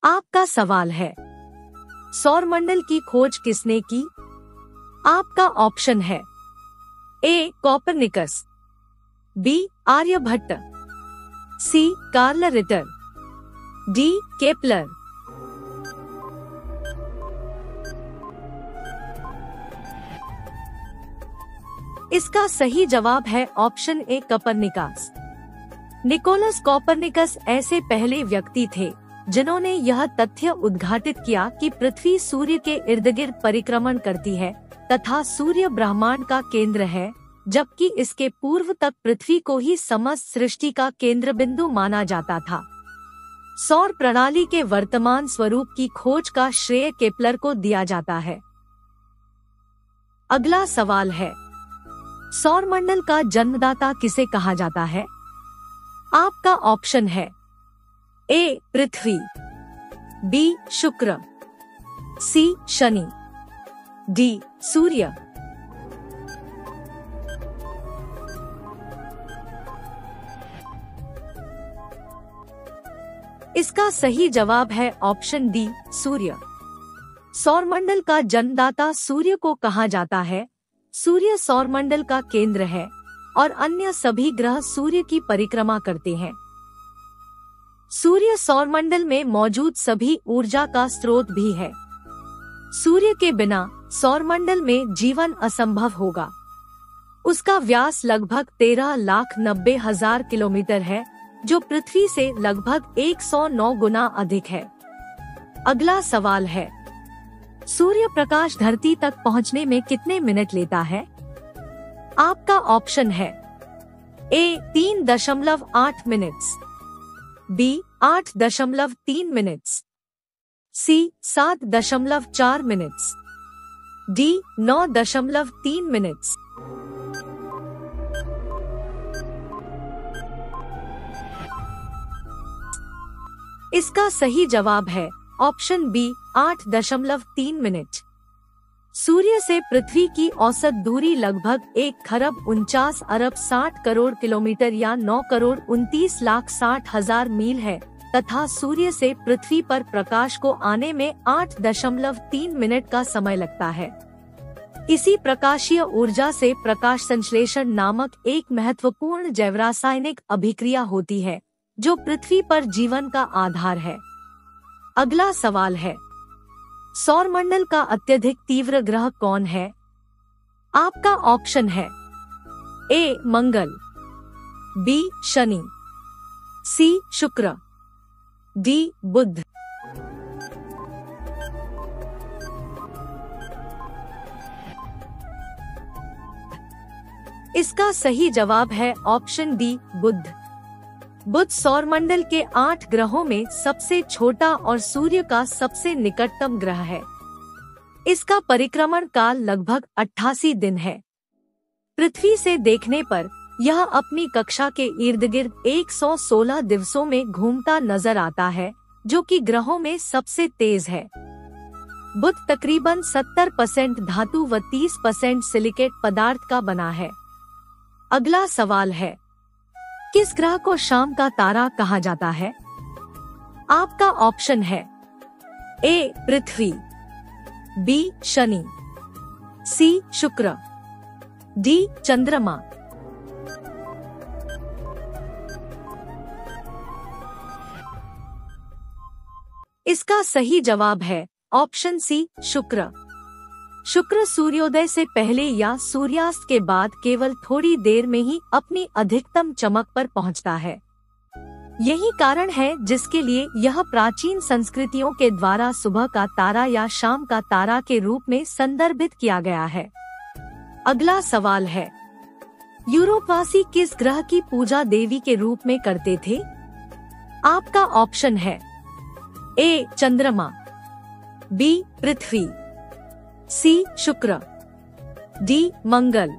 आपका सवाल है, सौरमंडल की खोज किसने की? आपका ऑप्शन है ए कोपरनिकस, बी आर्यभट्ट, सी कार्ल रिटर, डी केपलर। इसका सही जवाब है option A Copernicus. Nicholas Copernicus ऐसे पहले व्यक्ति थे जिन्होंने यह तथ्य उद्घाटित किया कि पृथ्वी सूर्य के इर्द गिर्द परिक्रमण करती है तथा सूर्य ब्रह्मांड का केंद्र है, जबकि इसके पूर्व तक पृथ्वी को ही समस्त सृष्टि का केंद्र बिंदु माना जाता था। सौर प्रणाली के वर्तमान स्वरूप की खोज का श्रेय केपलर को दिया जाता है। अगला सवाल है, सौरमंडल का जन्मदाता किसे कहा जाता है? आपका ऑप्शन है ए पृथ्वी, बी शुक्र, सी शनि, डी सूर्य। इसका सही जवाब है ऑप्शन डी सूर्य। सौरमंडल का जन्मदाता सूर्य को कहा जाता है। सूर्य सौरमंडल का केंद्र है और अन्य सभी ग्रह सूर्य की परिक्रमा करते हैं। सूर्य सौरमंडल में मौजूद सभी ऊर्जा का स्रोत भी है। सूर्य के बिना सौरमंडल में जीवन असंभव होगा। उसका व्यास लगभग 13,90,000 किलोमीटर है, जो पृथ्वी से लगभग 109 गुना अधिक है। अगला सवाल है, सूर्य प्रकाश धरती तक पहुंचने में कितने मिनट लेता है? आपका ऑप्शन है ए 3.8 मिनट्स, बी 8.3 मिनट्स, सी 7.4 मिनट्स, डी 9.3 मिनट्स। इसका सही जवाब है ऑप्शन बी 8.3 मिनट। सूर्य से पृथ्वी की औसत दूरी लगभग 1,49,60 करोड़ किलोमीटर या 9,29,60,000 मील है तथा सूर्य से पृथ्वी पर प्रकाश को आने में 8.3 मिनट का समय लगता है। इसी प्रकाशीय ऊर्जा से प्रकाश संश्लेषण नामक एक महत्वपूर्ण जैवरासायनिक अभिक्रिया होती है, जो पृथ्वी पर जीवन का आधार है। अगला सवाल है, सौरमंडल का अत्यधिक तीव्र ग्रह कौन है? आपका ऑप्शन है ए मंगल, बी शनि, सी शुक्र, डी बुध। इसका सही जवाब है ऑप्शन डी बुध। बुध सौरमंडल के 8 ग्रहों में सबसे छोटा और सूर्य का सबसे निकटतम ग्रह है। इसका परिक्रमण काल लगभग 88 दिन है। पृथ्वी से देखने पर यह अपनी कक्षा के इर्द गिर्द 116 दिवसों में घूमता नजर आता है, जो कि ग्रहों में सबसे तेज है। बुध तकरीबन 70% धातु व 30% सिलिकेट पदार्थ का बना है। अगला सवाल है, किस ग्रह को शाम का तारा कहा जाता है? आपका ऑप्शन है ए पृथ्वी, बी शनि, सी शुक्र, डी चंद्रमा। इसका सही जवाब है ऑप्शन सी शुक्र। शुक्र सूर्योदय से पहले या सूर्यास्त के बाद केवल थोड़ी देर में ही अपनी अधिकतम चमक पर पहुंचता है। यही कारण है जिसके लिए यह प्राचीन संस्कृतियों के द्वारा सुबह का तारा या शाम का तारा के रूप में संदर्भित किया गया है। अगला सवाल है, यूरोपवासी किस ग्रह की पूजा देवी के रूप में करते थे? आपका ऑप्शन है ए चंद्रमा, बी पृथ्वी, सी शुक्र, डी मंगल।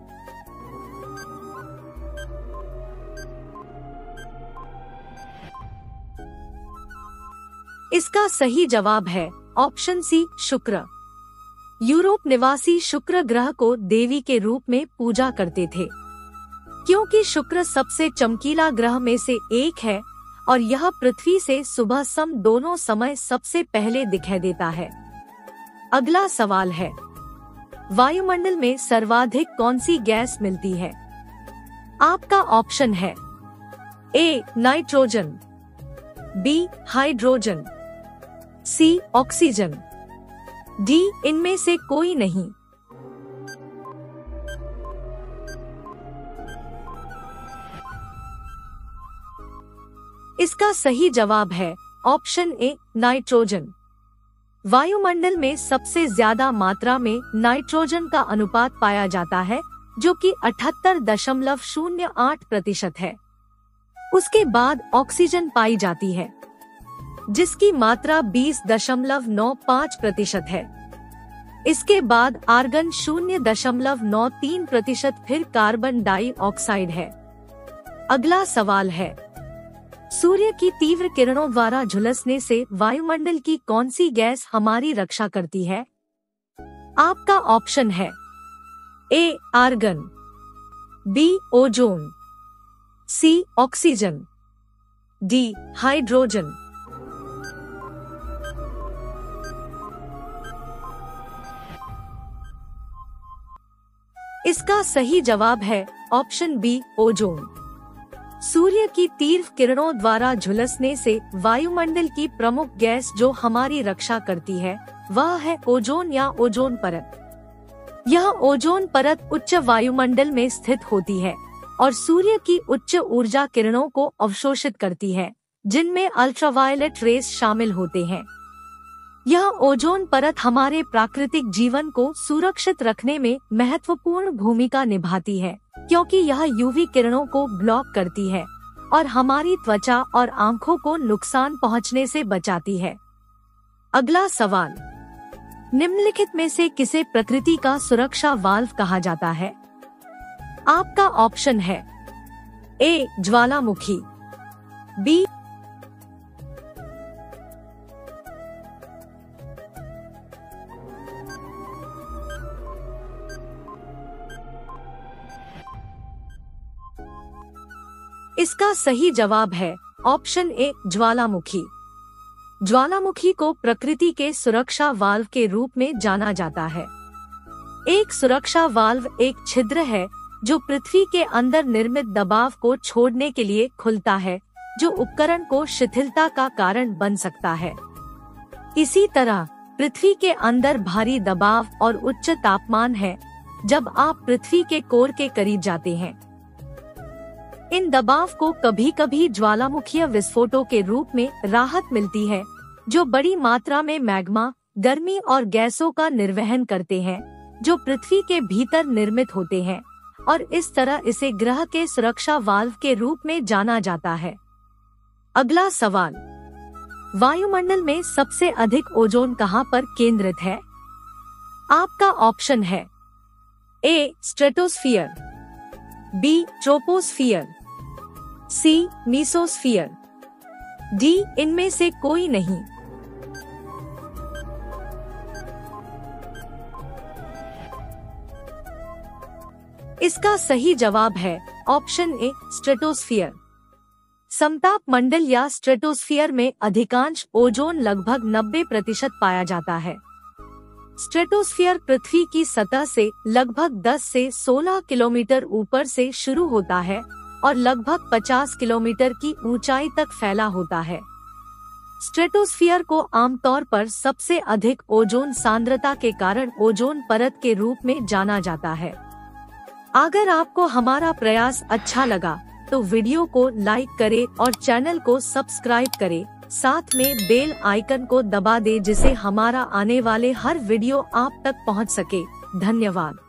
इसका सही जवाब है ऑप्शन सी शुक्र। यूरोप निवासी शुक्र ग्रह को देवी के रूप में पूजा करते थे। क्योंकि शुक्र सबसे चमकीला ग्रह में से एक है, और यह पृथ्वी से सुबह शाम दोनों समय सबसे पहले दिखाई देता है। अगला सवाल है, वायुमंडल में सर्वाधिक कौन सी गैस मिलती है? आपका ऑप्शन है A nitrogen, B hydrogen, C oxygen, D इनमें से कोई नहीं। इसका सही जवाब है ऑप्शन ए नाइट्रोजन। वायुमंडल में सबसे ज्यादा मात्रा में नाइट्रोजन का अनुपात पाया जाता है, जो कि 78.08% है। उसके बाद ऑक्सीजन पाई जाती है, जिसकी मात्रा 20.95% है। इसके बाद आर्गन 0.93%, फिर कार्बन डाइऑक्साइड है। अगला सवाल है, सूर्य की तीव्र किरणों द्वारा झुलसने से वायुमंडल की कौन सी गैस हमारी रक्षा करती है? आपका ऑप्शन है ए आर्गन, बी ओजोन, सी ऑक्सीजन, डी हाइड्रोजन। इसका सही जवाब है ऑप्शन बी ओजोन। सूर्य की तीव्र किरणों द्वारा झुलसने से वायुमंडल की प्रमुख गैस जो हमारी रक्षा करती है वह है ओजोन या ओजोन परत। यह ओजोन परत उच्च वायुमंडल में स्थित होती है और सूर्य की उच्च ऊर्जा किरणों को अवशोषित करती है, जिनमें अल्ट्रावायलेट रेस शामिल होते हैं। यह ओजोन परत हमारे प्राकृतिक जीवन को सुरक्षित रखने में महत्वपूर्ण भूमिका निभाती है, क्योंकि यह यूवी किरणों को ब्लॉक करती है और हमारी त्वचा और आंखों को नुकसान पहुंचने से बचाती है। अगला सवाल, निम्नलिखित में से किसे प्रकृति का सुरक्षा वाल्व कहा जाता है? आपका ऑप्शन है ए ज्वालामुखी, बी इसका सही जवाब है ऑप्शन ए ज्वालामुखी। ज्वालामुखी को प्रकृति के सुरक्षा वाल्व के रूप में जाना जाता है। एक सुरक्षा वाल्व एक छिद्र है जो पृथ्वी के अंदर निर्मित दबाव को छोड़ने के लिए खुलता है, जो उपकरण को शिथिलता का कारण बन सकता है। इसी तरह पृथ्वी के अंदर भारी दबाव और उच्च तापमान है जब आप पृथ्वी के कोर के करीब जाते हैं। इन दबाव को कभी कभी ज्वालामुखीय विस्फोटों के रूप में राहत मिलती है, जो बड़ी मात्रा में मैग्मा, गर्मी और गैसों का निर्वहन करते हैं, जो पृथ्वी के भीतर निर्मित होते हैं, और इस तरह इसे ग्रह के सुरक्षा वाल्व के रूप में जाना जाता है। अगला सवाल, वायुमंडल में सबसे अधिक ओजोन कहां पर केंद्रित है? आपका ऑप्शन है ए स्ट्रेटोस्फियर, बी ट्रोपोस्फियर, सी मीसोस्फियर, डी इनमें से कोई नहीं। इसका सही जवाब है ऑप्शन ए स्ट्रेटोस्फियर। समताप मंडल या स्ट्रेटोस्फियर में अधिकांश ओजोन लगभग 90% पाया जाता है। स्ट्रेटोस्फियर पृथ्वी की सतह से लगभग 10 से 16 किलोमीटर ऊपर से शुरू होता है और लगभग 50 किलोमीटर की ऊंचाई तक फैला होता है। स्ट्रेटोस्फियर को आमतौर पर सबसे अधिक ओजोन सांद्रता के कारण ओजोन परत के रूप में जाना जाता है। अगर आपको हमारा प्रयास अच्छा लगा तो वीडियो को लाइक करें और चैनल को सब्सक्राइब करें, साथ में बेल आइकन को दबा दें जिससे हमारा आने वाले हर वीडियो आप तक पहुंच सके। धन्यवाद।